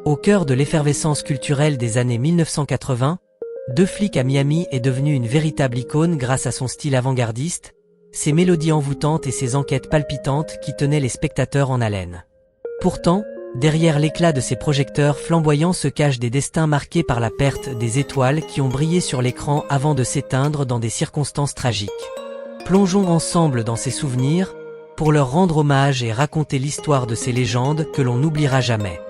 Au cœur de l'effervescence culturelle des années 1980, Deux flics à Miami est devenu une véritable icône grâce à son style avant-gardiste, ses mélodies envoûtantes et ses enquêtes palpitantes qui tenaient les spectateurs en haleine. Pourtant, derrière l'éclat de ses projecteurs flamboyants se cachent des destins marqués par la perte des étoiles qui ont brillé sur l'écran avant de s'éteindre dans des circonstances tragiques. Plongeons ensemble dans ces souvenirs, pour leur rendre hommage et raconter l'histoire de ces légendes que l'on n'oubliera jamais.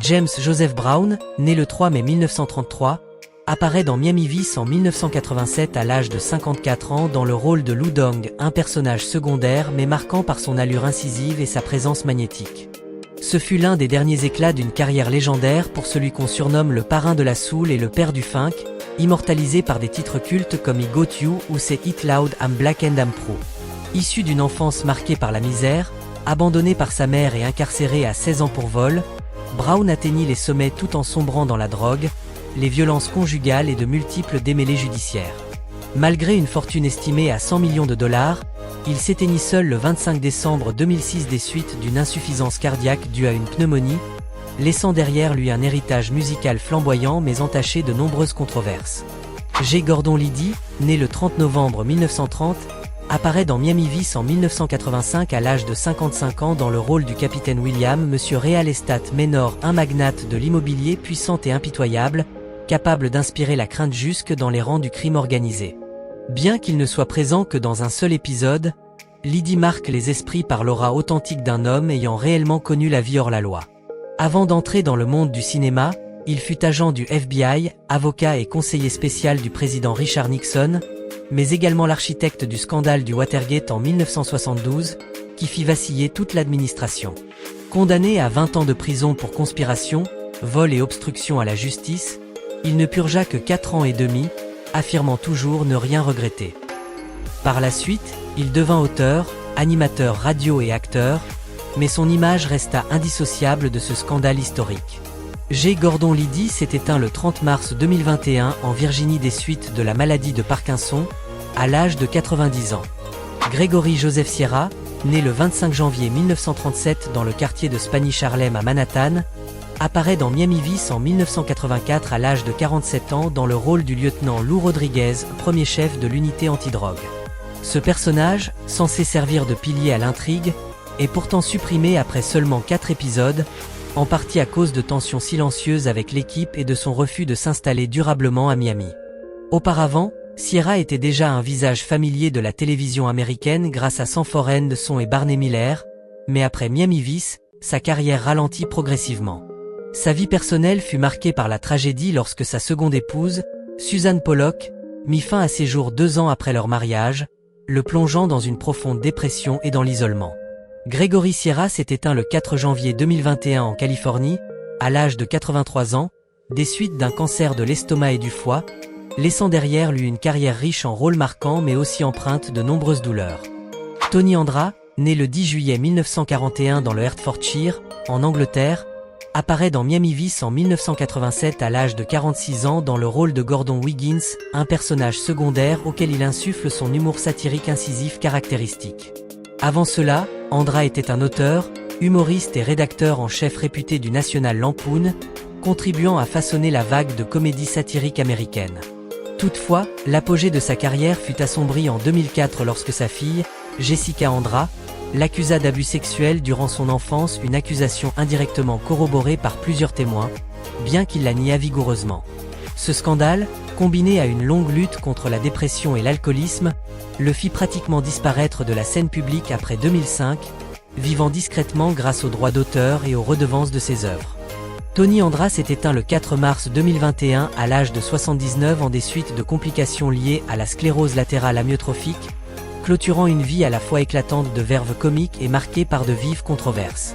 James Joseph Brown, né le 3 mai 1933, apparaît dans Miami Vice en 1987 à l'âge de 54 ans dans le rôle de Lou Dong, un personnage secondaire mais marquant par son allure incisive et sa présence magnétique. Ce fut l'un des derniers éclats d'une carrière légendaire pour celui qu'on surnomme le parrain de la soul et le père du funk, immortalisé par des titres cultes comme I Got You ou c'est It Loud I'm Black and I'm Pro. Issu d'une enfance marquée par la misère, abandonné par sa mère et incarcéré à 16 ans pour vol, Brown atteignit les sommets tout en sombrant dans la drogue, les violences conjugales et de multiples démêlés judiciaires. Malgré une fortune estimée à 100 millions de dollars, il s'éteignit seul le 25 décembre 2006 des suites d'une insuffisance cardiaque due à une pneumonie, laissant derrière lui un héritage musical flamboyant mais entaché de nombreuses controverses. G. Gordon Liddy, né le 30 novembre 1930, apparaît dans Miami Vice en 1985 à l'âge de 55 ans dans le rôle du capitaine William Monsieur Real Estate Menor, un magnate de l'immobilier puissant et impitoyable, capable d'inspirer la crainte jusque dans les rangs du crime organisé. Bien qu'il ne soit présent que dans un seul épisode, Liddy marque les esprits par l'aura authentique d'un homme ayant réellement connu la vie hors la loi. Avant d'entrer dans le monde du cinéma, il fut agent du FBI, avocat et conseiller spécial du président Richard Nixon, mais également l'architecte du scandale du Watergate en 1972, qui fit vaciller toute l'administration. Condamné à 20 ans de prison pour conspiration, vol et obstruction à la justice, il ne purgea que 4 ans et demi, affirmant toujours ne rien regretter. Par la suite, il devint auteur, animateur radio et acteur, mais son image resta indissociable de ce scandale historique. G. Gordon Liddy s'est éteint le 30 mars 2021 en Virginie des suites de la maladie de Parkinson, à l'âge de 90 ans. Gregory Joseph Sierra, né le 25 janvier 1937 dans le quartier de Spanish Harlem à Manhattan, apparaît dans Miami Vice en 1984 à l'âge de 47 ans dans le rôle du lieutenant Lou Rodriguez, premier chef de l'unité antidrogue. Ce personnage, censé servir de pilier à l'intrigue, est pourtant supprimé après seulement 4 épisodes, en partie à cause de tensions silencieuses avec l'équipe et de son refus de s'installer durablement à Miami. Auparavant, Sierra était déjà un visage familier de la télévision américaine grâce à Sanford and Son et Barney Miller, mais après Miami Vice, sa carrière ralentit progressivement. Sa vie personnelle fut marquée par la tragédie lorsque sa seconde épouse, Suzanne Pollock, mit fin à ses jours 2 ans après leur mariage, le plongeant dans une profonde dépression et dans l'isolement. Gregory Sierra s'est éteint le 4 janvier 2021 en Californie, à l'âge de 83 ans, des suites d'un cancer de l'estomac et du foie, laissant derrière lui une carrière riche en rôles marquants mais aussi empreinte de nombreuses douleurs. Tony Andra, né le 10 juillet 1941 dans le Hertfordshire, en Angleterre, apparaît dans Miami Vice en 1987 à l'âge de 46 ans dans le rôle de Gordon Wiggins, un personnage secondaire auquel il insuffle son humour satirique incisif caractéristique. Avant cela, Andra était un auteur, humoriste et rédacteur en chef réputé du National Lampoon, contribuant à façonner la vague de comédie satirique américaine. Toutefois, l'apogée de sa carrière fut assombrie en 2004 lorsque sa fille, Jessica Andra, l'accusa d'abus sexuels durant son enfance, une accusation indirectement corroborée par plusieurs témoins, bien qu'il la nia vigoureusement. Ce scandale, combiné à une longue lutte contre la dépression et l'alcoolisme, le fit pratiquement disparaître de la scène publique après 2005, vivant discrètement grâce aux droits d'auteur et aux redevances de ses œuvres. Tony Andra s'est éteint le 4 mars 2021 à l'âge de 79 ans des suites de complications liées à la sclérose latérale amyotrophique, clôturant une vie à la fois éclatante de verve comique et marquée par de vives controverses.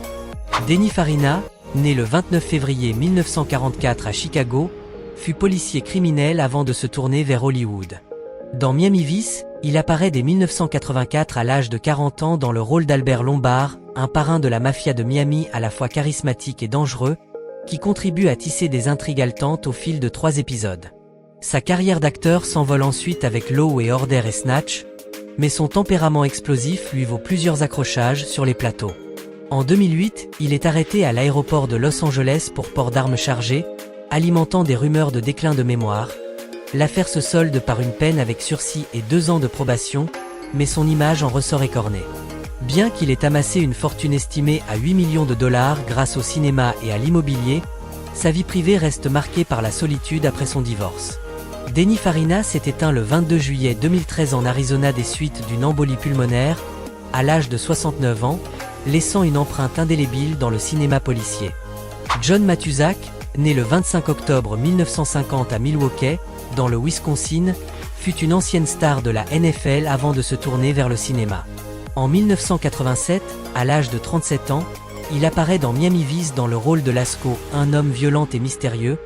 Denny Farina, né le 29 février 1944 à Chicago, fut policier criminel avant de se tourner vers Hollywood. Dans Miami Vice, il apparaît dès 1984 à l'âge de 40 ans dans le rôle d'Albert Lombard, un parrain de la mafia de Miami à la fois charismatique et dangereux, qui contribue à tisser des intrigues haletantes au fil de 3 épisodes. Sa carrière d'acteur s'envole ensuite avec Law et Order et Snatch, mais son tempérament explosif lui vaut plusieurs accrochages sur les plateaux. En 2008, il est arrêté à l'aéroport de Los Angeles pour port d'armes chargées, alimentant des rumeurs de déclin de mémoire. L'affaire se solde par une peine avec sursis et 2 ans de probation, mais son image en ressort écornée. Bien qu'il ait amassé une fortune estimée à 8 millions de dollars grâce au cinéma et à l'immobilier, sa vie privée reste marquée par la solitude après son divorce. Denny Farina s'est éteint le 22 juillet 2013 en Arizona des suites d'une embolie pulmonaire, à l'âge de 69 ans, laissant une empreinte indélébile dans le cinéma policier. John Matuszak, né le 25 octobre 1950 à Milwaukee, dans le Wisconsin, fut une ancienne star de la NFL avant de se tourner vers le cinéma. En 1987, à l'âge de 37 ans, il apparaît dans Miami Vice dans le rôle de Lasco, un homme violent et mystérieux,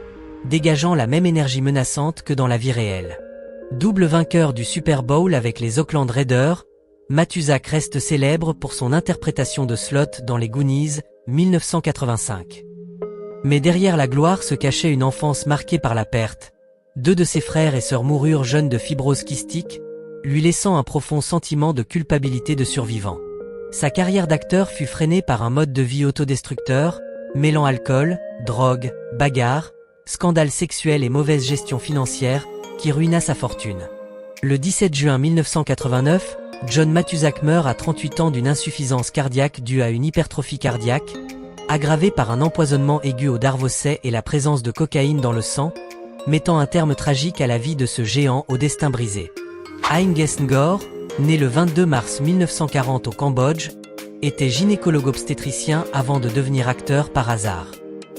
dégageant la même énergie menaçante que dans la vie réelle. Double vainqueur du Super Bowl avec les Oakland Raiders, Matuszak reste célèbre pour son interprétation de Slot dans Les Goonies, 1985. Mais derrière la gloire se cachait une enfance marquée par la perte. 2 de ses frères et sœurs moururent jeunes de fibrose kystique, lui laissant un profond sentiment de culpabilité de survivant. Sa carrière d'acteur fut freinée par un mode de vie autodestructeur, mêlant alcool, drogue, bagarres, scandales sexuels et mauvaise gestion financière, qui ruina sa fortune. Le 17 juin 1989, John Matuszak meurt à 38 ans d'une insuffisance cardiaque due à une hypertrophie cardiaque, aggravée par un empoisonnement aigu au Darvocet et la présence de cocaïne dans le sang, mettant un terme tragique à la vie de ce géant au destin brisé. Aing Ngor, né le 22 mars 1940 au Cambodge, était gynécologue-obstétricien avant de devenir acteur par hasard.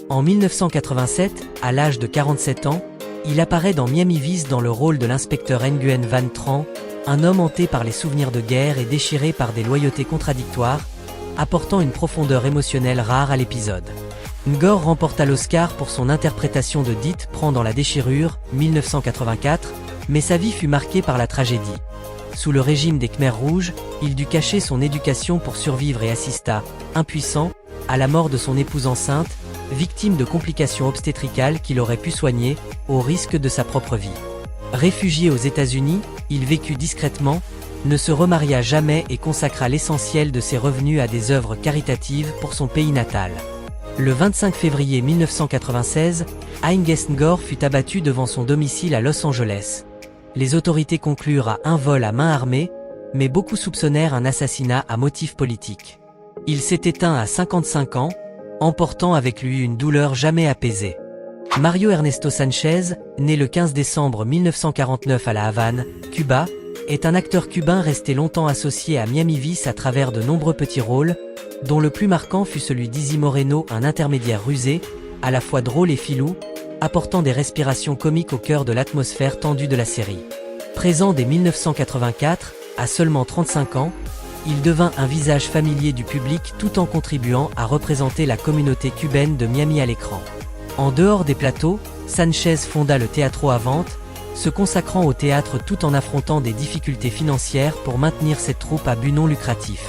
En 1987, à l'âge de 47 ans, il apparaît dans Miami Vice dans le rôle de l'inspecteur Nguyen Van Tran, un homme hanté par les souvenirs de guerre et déchiré par des loyautés contradictoires, apportant une profondeur émotionnelle rare à l'épisode. Ngor remporta l'Oscar pour son interprétation de Dit Prend dans la déchirure, 1984, mais sa vie fut marquée par la tragédie. Sous le régime des Khmers rouges, il dut cacher son éducation pour survivre et assista, impuissant, à la mort de son épouse enceinte, victime de complications obstétricales qu'il aurait pu soigner, au risque de sa propre vie. Réfugié aux États-Unis, il vécut discrètement, ne se remaria jamais et consacra l'essentiel de ses revenus à des œuvres caritatives pour son pays natal. Le 25 février 1996, Aing Ngor fut abattu devant son domicile à Los Angeles. Les autorités conclurent à un vol à main armée, mais beaucoup soupçonnèrent un assassinat à motif politique. Il s'est éteint à 55 ans, emportant avec lui une douleur jamais apaisée. Mario Ernesto Sanchez, né le 15 décembre 1949 à La Havane, Cuba, est un acteur cubain resté longtemps associé à Miami Vice à travers de nombreux petits rôles, dont le plus marquant fut celui d'Izzy Moreno, un intermédiaire rusé, à la fois drôle et filou, apportant des respirations comiques au cœur de l'atmosphère tendue de la série. Présent dès 1984, à seulement 35 ans, il devint un visage familier du public tout en contribuant à représenter la communauté cubaine de Miami à l'écran. En dehors des plateaux, Sanchez fonda le Teatro Avant, se consacrant au théâtre tout en affrontant des difficultés financières pour maintenir cette troupe à but non lucratif.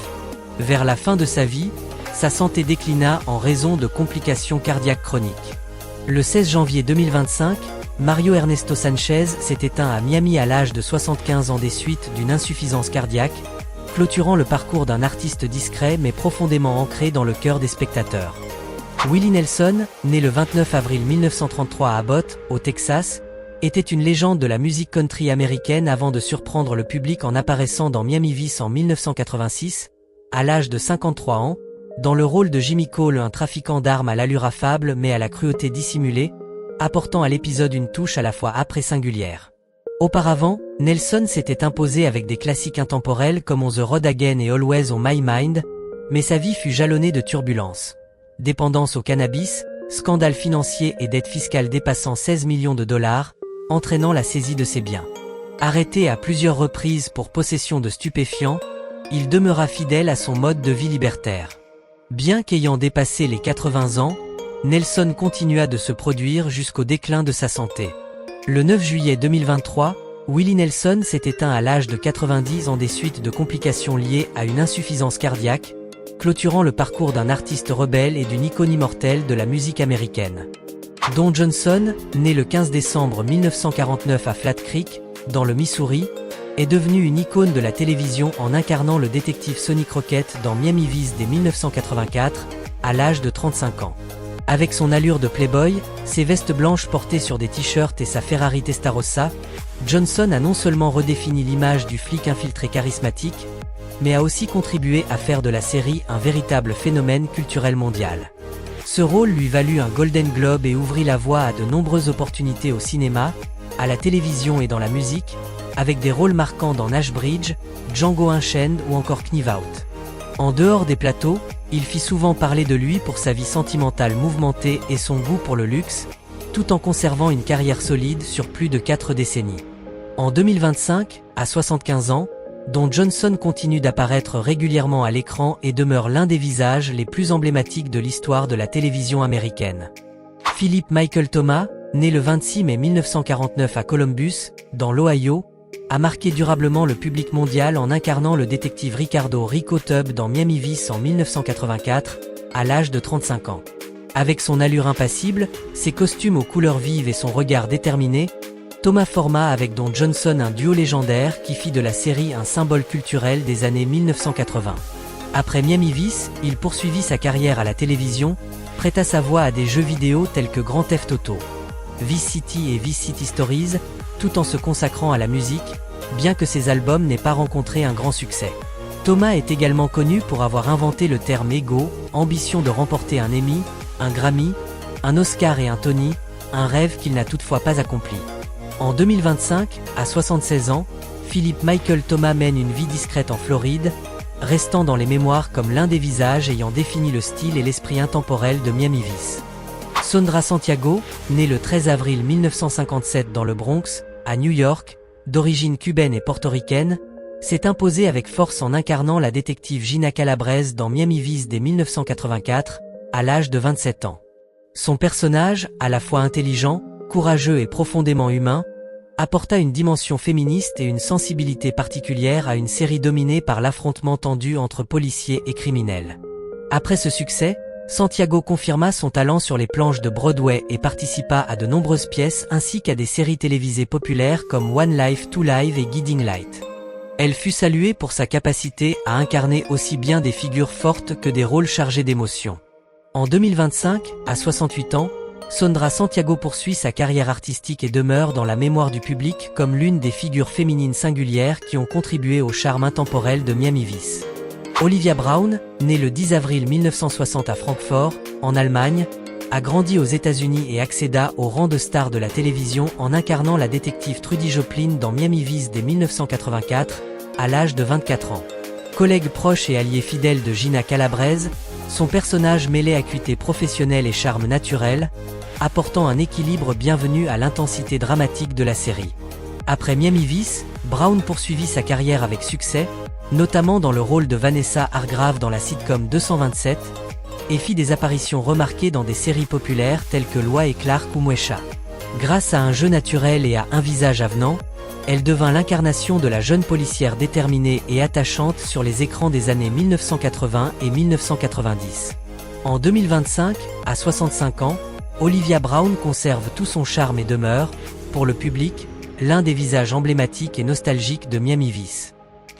Vers la fin de sa vie, sa santé déclina en raison de complications cardiaques chroniques. Le 16 janvier 2025, Mario Ernesto Sanchez s'est éteint à Miami à l'âge de 75 ans des suites d'une insuffisance cardiaque, clôturant le parcours d'un artiste discret mais profondément ancré dans le cœur des spectateurs. Willie Nelson, né le 29 avril 1933 à Abbott, au Texas, était une légende de la musique country américaine avant de surprendre le public en apparaissant dans Miami Vice en 1986, à l'âge de 53 ans, dans le rôle de Jimmy Cole, un trafiquant d'armes à l'allure affable mais à la cruauté dissimulée, apportant à l'épisode une touche à la fois âpre et singulière. Auparavant, Nelson s'était imposé avec des classiques intemporels comme On the Road Again et Always on My Mind, mais sa vie fut jalonnée de turbulences. Dépendance au cannabis, scandales financiers et dettes fiscales dépassant 16 millions de dollars, entraînant la saisie de ses biens. Arrêté à plusieurs reprises pour possession de stupéfiants, il demeura fidèle à son mode de vie libertaire. Bien qu'ayant dépassé les 80 ans, Nelson continua de se produire jusqu'au déclin de sa santé. Le 9 juillet 2023, Willie Nelson s'est éteint à l'âge de 90 ans des suites de complications liées à une insuffisance cardiaque, clôturant le parcours d'un artiste rebelle et d'une icône immortelle de la musique américaine. Don Johnson, né le 15 décembre 1949 à Flat Creek, dans le Missouri, est devenu une icône de la télévision en incarnant le détective Sonny Crockett dans Miami Vice dès 1984, à l'âge de 35 ans. Avec son allure de playboy, ses vestes blanches portées sur des t-shirts et sa Ferrari Testarossa, Johnson a non seulement redéfini l'image du flic infiltré charismatique, mais a aussi contribué à faire de la série un véritable phénomène culturel mondial. Ce rôle lui valut un Golden Globe et ouvrit la voie à de nombreuses opportunités au cinéma, à la télévision et dans la musique, avec des rôles marquants dans Nash Bridges, Django Unchained ou encore Knives Out. En dehors des plateaux, il fit souvent parler de lui pour sa vie sentimentale mouvementée et son goût pour le luxe, tout en conservant une carrière solide sur plus de 4 décennies. En 2025, à 75 ans, Don Johnson continue d'apparaître régulièrement à l'écran et demeure l'un des visages les plus emblématiques de l'histoire de la télévision américaine. Philip Michael Thomas, né le 26 mai 1949 à Columbus, dans l'Ohio, a marqué durablement le public mondial en incarnant le détective Ricardo Rico Tubb dans Miami Vice en 1984, à l'âge de 35 ans. Avec son allure impassible, ses costumes aux couleurs vives et son regard déterminé, Thomas forma avec Don Johnson un duo légendaire qui fit de la série un symbole culturel des années 1980. Après Miami Vice, il poursuivit sa carrière à la télévision, prêta sa voix à des jeux vidéo tels que Grand Theft Auto, Vice City et Vice City Stories, tout en se consacrant à la musique, bien que ses albums n'aient pas rencontré un grand succès. Thomas est également connu pour avoir inventé le terme ego, ambition de remporter un Emmy, un Grammy, un Oscar et un Tony, un rêve qu'il n'a toutefois pas accompli. En 2025, à 76 ans, Philip Michael Thomas mène une vie discrète en Floride, restant dans les mémoires comme l'un des visages ayant défini le style et l'esprit intemporel de Miami Vice. Sondra Santiago, née le 13 avril 1957 dans le Bronx, à New York, d'origine cubaine et portoricaine, s'est imposée avec force en incarnant la détective Gina Calabrese dans Miami Vice dès 1984, à l'âge de 27 ans. Son personnage, à la fois intelligent, courageux et profondément humain, apporta une dimension féministe et une sensibilité particulière à une série dominée par l'affrontement tendu entre policiers et criminels. Après ce succès, Santiago confirma son talent sur les planches de Broadway et participa à de nombreuses pièces ainsi qu'à des séries télévisées populaires comme One Life, Two Live et Guiding Light. Elle fut saluée pour sa capacité à incarner aussi bien des figures fortes que des rôles chargés d'émotions. En 2025, à 68 ans, Sondra Santiago poursuit sa carrière artistique et demeure dans la mémoire du public comme l'une des figures féminines singulières qui ont contribué au charme intemporel de Miami Vice. Olivia Brown, née le 10 avril 1960 à Francfort, en Allemagne, a grandi aux États-Unis et accéda au rang de star de la télévision en incarnant la détective Trudy Joplin dans Miami Vice dès 1984, à l'âge de 24 ans. Collègue proche et allié fidèle de Gina Calabrese, son personnage mêlait acuité professionnelle et charme naturel, apportant un équilibre bienvenu à l'intensité dramatique de la série. Après Miami Vice, Brown poursuivit sa carrière avec succès, notamment dans le rôle de Vanessa Hargrave dans la sitcom 227, et fit des apparitions remarquées dans des séries populaires telles que Lois et Clark ou Moesha. Grâce à un jeu naturel et à un visage avenant, elle devint l'incarnation de la jeune policière déterminée et attachante sur les écrans des années 1980 et 1990. En 2025, à 65 ans, Olivia Brown conserve tout son charme et demeure, pour le public, l'un des visages emblématiques et nostalgiques de Miami Vice.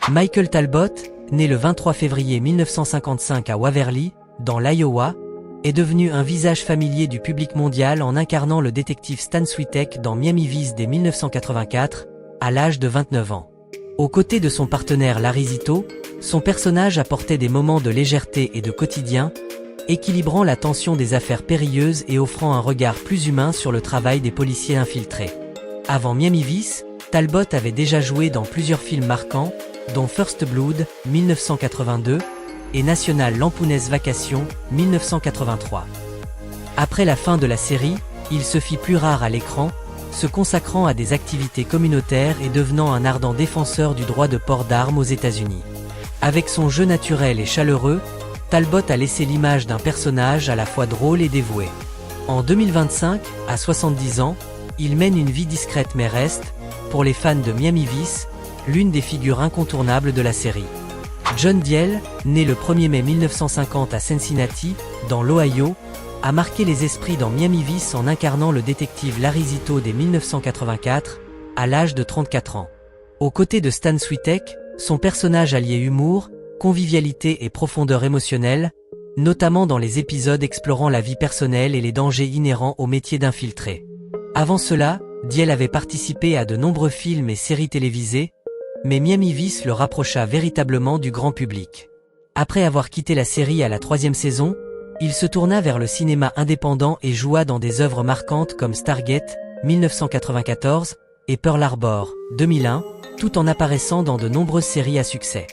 Michael Talbot, né le 23 février 1955 à Waverly, dans l'Iowa, est devenu un visage familier du public mondial en incarnant le détective Stan Switek dans Miami Vice dès 1984, à l'âge de 29 ans. Aux côtés de son partenaire Larry Zito, son personnage apportait des moments de légèreté et de quotidien, équilibrant la tension des affaires périlleuses et offrant un regard plus humain sur le travail des policiers infiltrés. Avant Miami Vice, Talbot avait déjà joué dans plusieurs films marquants, dont First Blood, 1982, et National Lampoon's Vacation, 1983. Après la fin de la série, il se fit plus rare à l'écran, se consacrant à des activités communautaires et devenant un ardent défenseur du droit de port d'armes aux États-Unis. Avec son jeu naturel et chaleureux, Talbot a laissé l'image d'un personnage à la fois drôle et dévoué. En 2025, à 70 ans, il mène une vie discrète mais reste, pour les fans de Miami Vice, l'une des figures incontournables de la série. John Diel, né le 1er mai 1950 à Cincinnati, dans l'Ohio, a marqué les esprits dans Miami Vice en incarnant le détective Larry Zito dès 1984, à l'âge de 34 ans. Aux côtés de Stan Switek, son personnage alliait humour, convivialité et profondeur émotionnelle, notamment dans les épisodes explorant la vie personnelle et les dangers inhérents au métier d'infiltré. Avant cela, Diel avait participé à de nombreux films et séries télévisées, mais Miami Vice le rapprocha véritablement du grand public. Après avoir quitté la série à la 3e saison, il se tourna vers le cinéma indépendant et joua dans des œuvres marquantes comme Stargate, 1994, et Pearl Harbor, 2001, tout en apparaissant dans de nombreuses séries à succès.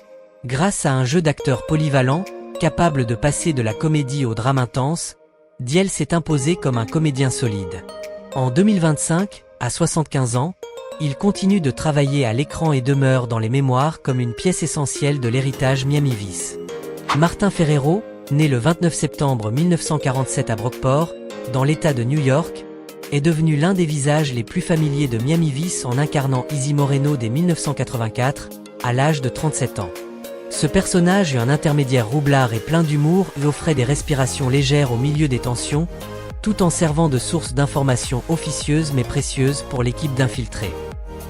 Grâce à un jeu d'acteur polyvalent, capable de passer de la comédie au drame intense, Diel s'est imposé comme un comédien solide. En 2025, à 75 ans, il continue de travailler à l'écran et demeure dans les mémoires comme une pièce essentielle de l'héritage Miami Vice. Martin Ferrero, né le 29 septembre 1947 à Brockport, dans l'État de New York, est devenu l'un des visages les plus familiers de Miami Vice en incarnant Izzy Moreno dès 1984, à l'âge de 37 ans. Ce personnage eut un intermédiaire roublard et plein d'humour et offrait des respirations légères au milieu des tensions, tout en servant de source d'informations officieuses mais précieuses pour l'équipe d'infiltrés.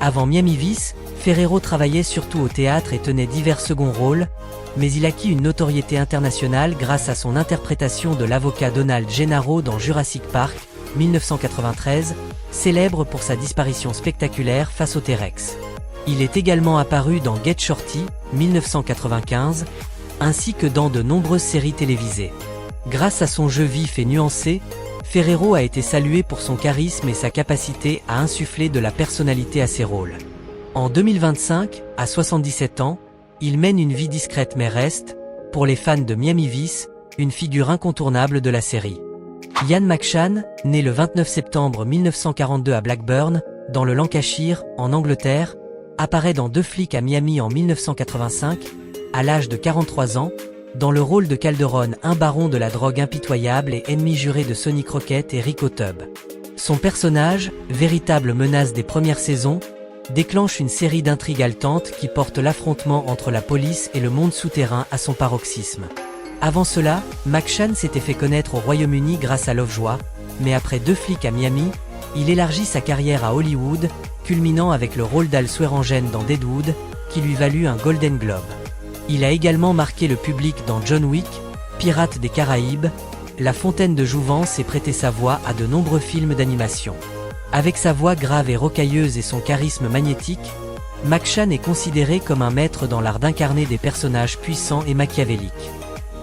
Avant Miami Vice, Ferrero travaillait surtout au théâtre et tenait divers seconds rôles, mais il acquit une notoriété internationale grâce à son interprétation de l'avocat Donald Gennaro dans Jurassic Park, 1993, célèbre pour sa disparition spectaculaire face au T-Rex. Il est également apparu dans Get Shorty, 1995, ainsi que dans de nombreuses séries télévisées. Grâce à son jeu vif et nuancé, Ferrero a été salué pour son charisme et sa capacité à insuffler de la personnalité à ses rôles. En 2025, à 77 ans, il mène une vie discrète mais reste, pour les fans de Miami Vice, une figure incontournable de la série. Ian McShane, né le 29 septembre 1942 à Blackburn, dans le Lancashire, en Angleterre, apparaît dans Deux flics à Miami en 1985, à l'âge de 43 ans, dans le rôle de Calderon, un baron de la drogue impitoyable et ennemi juré de Sonny Crockett et Rico Tubb. Son personnage, véritable menace des premières saisons, déclenche une série d'intrigues haletantes qui portent l'affrontement entre la police et le monde souterrain à son paroxysme. Avant cela, McShane s'était fait connaître au Royaume-Uni grâce à Lovejoy, mais après Deux flics à Miami, il élargit sa carrière à Hollywood, culminant avec le rôle d'Al Swearengen dans Deadwood, qui lui valut un Golden Globe. Il a également marqué le public dans John Wick, Pirates des Caraïbes, La Fontaine de Jouvence et prêté sa voix à de nombreux films d'animation. Avec sa voix grave et rocailleuse et son charisme magnétique, McShane est considéré comme un maître dans l'art d'incarner des personnages puissants et machiavéliques.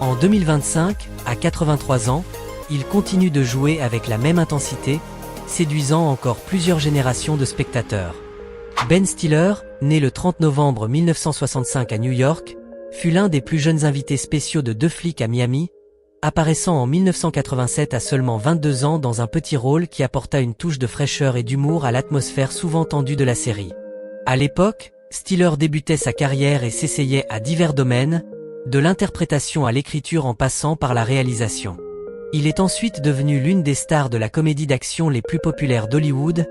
En 2025, à 83 ans, il continue de jouer avec la même intensité, séduisant encore plusieurs générations de spectateurs. Ben Stiller, né le 30 novembre 1965 à New York, fut l'un des plus jeunes invités spéciaux de Deux flics à Miami, apparaissant en 1987 à seulement 22 ans dans un petit rôle qui apporta une touche de fraîcheur et d'humour à l'atmosphère souvent tendue de la série. À l'époque, Stiller débutait sa carrière et s'essayait à divers domaines, de l'interprétation à l'écriture en passant par la réalisation. Il est ensuite devenu l'une des stars de la comédie d'action les plus populaires d'Hollywood,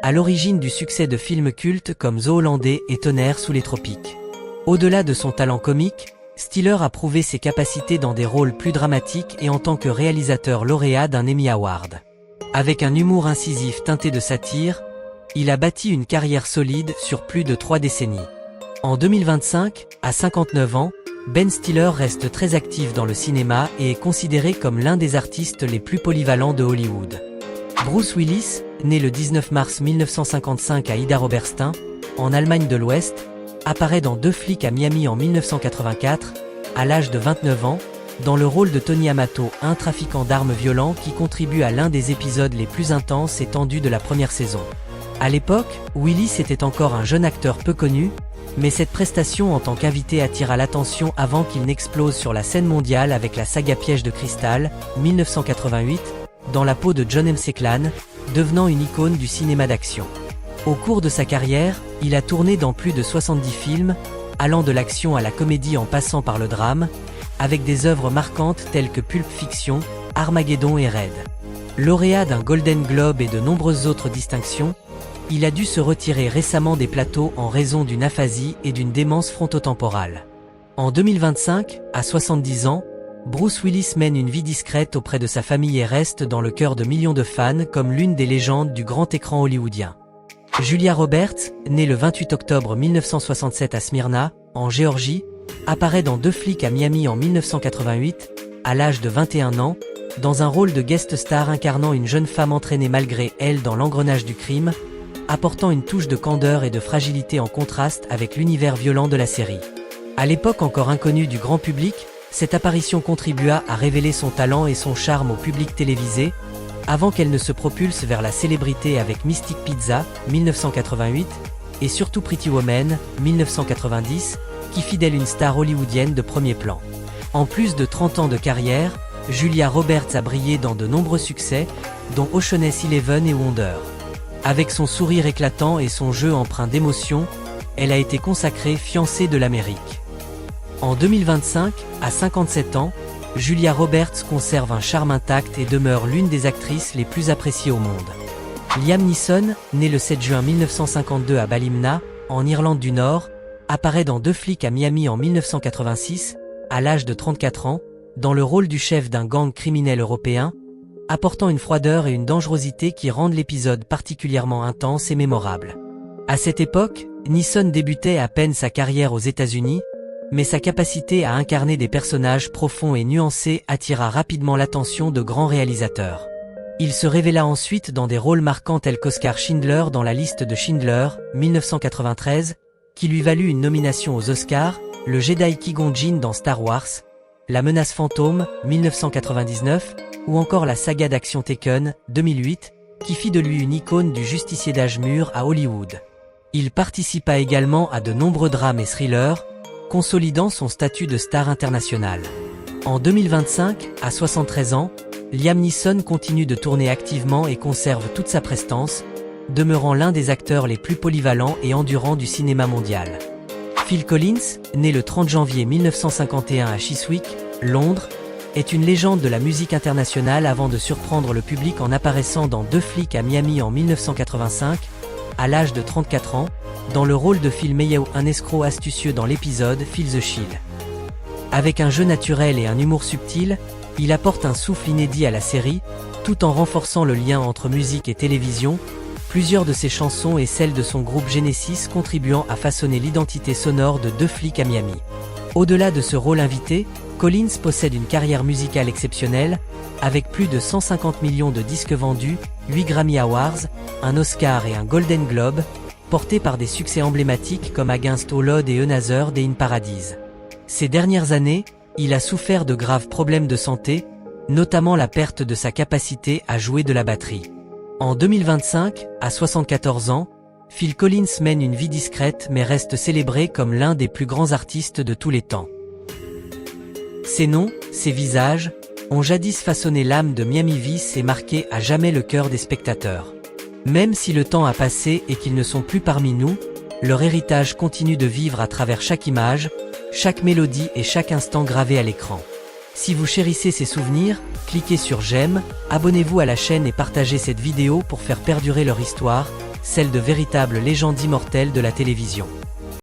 à l'origine du succès de films cultes comme Zoolander et Tonnerre sous les tropiques. Au-delà de son talent comique, Stiller a prouvé ses capacités dans des rôles plus dramatiques et en tant que réalisateur lauréat d'un Emmy Award. Avec un humour incisif teinté de satire, il a bâti une carrière solide sur plus de 3 décennies. En 2025, à 59 ans, Ben Stiller reste très actif dans le cinéma et est considéré comme l'un des artistes les plus polyvalents de Hollywood. Bruce Willis, né le 19 mars 1955 à Idar Oberstein, en Allemagne de l'Ouest, apparaît dans Deux flics à Miami en 1984, à l'âge de 29 ans, dans le rôle de Tony Amato, un trafiquant d'armes violent qui contribue à l'un des épisodes les plus intenses et tendus de la première saison. À l'époque, Willis était encore un jeune acteur peu connu, mais cette prestation en tant qu'invité attira l'attention avant qu'il n'explose sur la scène mondiale avec la saga Piège de cristal, 1988, dans la peau de John M. Seclan, devenant une icône du cinéma d'action. Au cours de sa carrière, il a tourné dans plus de 70 films, allant de l'action à la comédie en passant par le drame, avec des œuvres marquantes telles que Pulp Fiction, Armageddon et Red. Lauréat d'un Golden Globe et de nombreuses autres distinctions, il a dû se retirer récemment des plateaux en raison d'une aphasie et d'une démence frontotemporale. En 2025, à 70 ans, Bruce Willis mène une vie discrète auprès de sa famille et reste dans le cœur de millions de fans comme l'une des légendes du grand écran hollywoodien. Julia Roberts, née le 28 octobre 1967 à Smyrna, en Géorgie, apparaît dans Deux flics à Miami en 1988, à l'âge de 21 ans, dans un rôle de guest star incarnant une jeune femme entraînée malgré elle dans l'engrenage du crime, apportant une touche de candeur et de fragilité en contraste avec l'univers violent de la série. À l'époque encore inconnue du grand public, cette apparition contribua à révéler son talent et son charme au public télévisé, avant qu'elle ne se propulse vers la célébrité avec Mystic Pizza, 1988, et surtout Pretty Woman, 1990, qui fit d'elle une star hollywoodienne de premier plan. En plus de 30 ans de carrière, Julia Roberts a brillé dans de nombreux succès, dont Ocean's 11 et Wonder. Avec son sourire éclatant et son jeu empreint d'émotion, elle a été consacrée fiancée de l'Amérique. En 2025, à 57 ans, Julia Roberts conserve un charme intact et demeure l'une des actrices les plus appréciées au monde. Liam Neeson, né le 7 juin 1952 à Ballymena, en Irlande du Nord, apparaît dans Deux flics à Miami en 1986, à l'âge de 34 ans, dans le rôle du chef d'un gang criminel européen, apportant une froideur et une dangerosité qui rendent l'épisode particulièrement intense et mémorable. À cette époque, Neeson débutait à peine sa carrière aux États-Unis, mais sa capacité à incarner des personnages profonds et nuancés attira rapidement l'attention de grands réalisateurs. Il se révéla ensuite dans des rôles marquants tels qu'Oscar Schindler dans La liste de Schindler, 1993, qui lui valut une nomination aux Oscars, le Jedi Qui-Gon Jinn dans Star Wars, La menace fantôme, 1999, ou encore la saga d'action Taken, 2008, qui fit de lui une icône du justicier d'âge mûr à Hollywood. Il participa également à de nombreux drames et thrillers, consolidant son statut de star international. En 2025, à 73 ans, Liam Neeson continue de tourner activement et conserve toute sa prestance, demeurant l'un des acteurs les plus polyvalents et endurants du cinéma mondial. Phil Collins, né le 30 janvier 1951 à Chiswick, Londres, est une légende de la musique internationale avant de surprendre le public en apparaissant dans Deux flics à Miami en 1985, à l'âge de 34 ans, dans le rôle de Phil Mayhew, un escroc astucieux dans l'épisode Phil the Shield. Avec un jeu naturel et un humour subtil, il apporte un souffle inédit à la série, tout en renforçant le lien entre musique et télévision, plusieurs de ses chansons et celles de son groupe Genesis contribuant à façonner l'identité sonore de Deux flics à Miami. Au-delà de ce rôle invité, Collins possède une carrière musicale exceptionnelle, avec plus de 150 millions de disques vendus, 8 Grammy Awards, un Oscar et un Golden Globe, portés par des succès emblématiques comme Against All Odds et Another Day in Paradise. Ces dernières années, il a souffert de graves problèmes de santé, notamment la perte de sa capacité à jouer de la batterie. En 2025, à 74 ans, Phil Collins mène une vie discrète mais reste célébré comme l'un des plus grands artistes de tous les temps. Ses noms, ses visages, ont jadis façonné l'âme de Miami Vice et marqué à jamais le cœur des spectateurs. Même si le temps a passé et qu'ils ne sont plus parmi nous, leur héritage continue de vivre à travers chaque image, chaque mélodie et chaque instant gravé à l'écran. Si vous chérissez ces souvenirs, cliquez sur j'aime, abonnez-vous à la chaîne et partagez cette vidéo pour faire perdurer leur histoire, celle de véritables légendes immortelles de la télévision.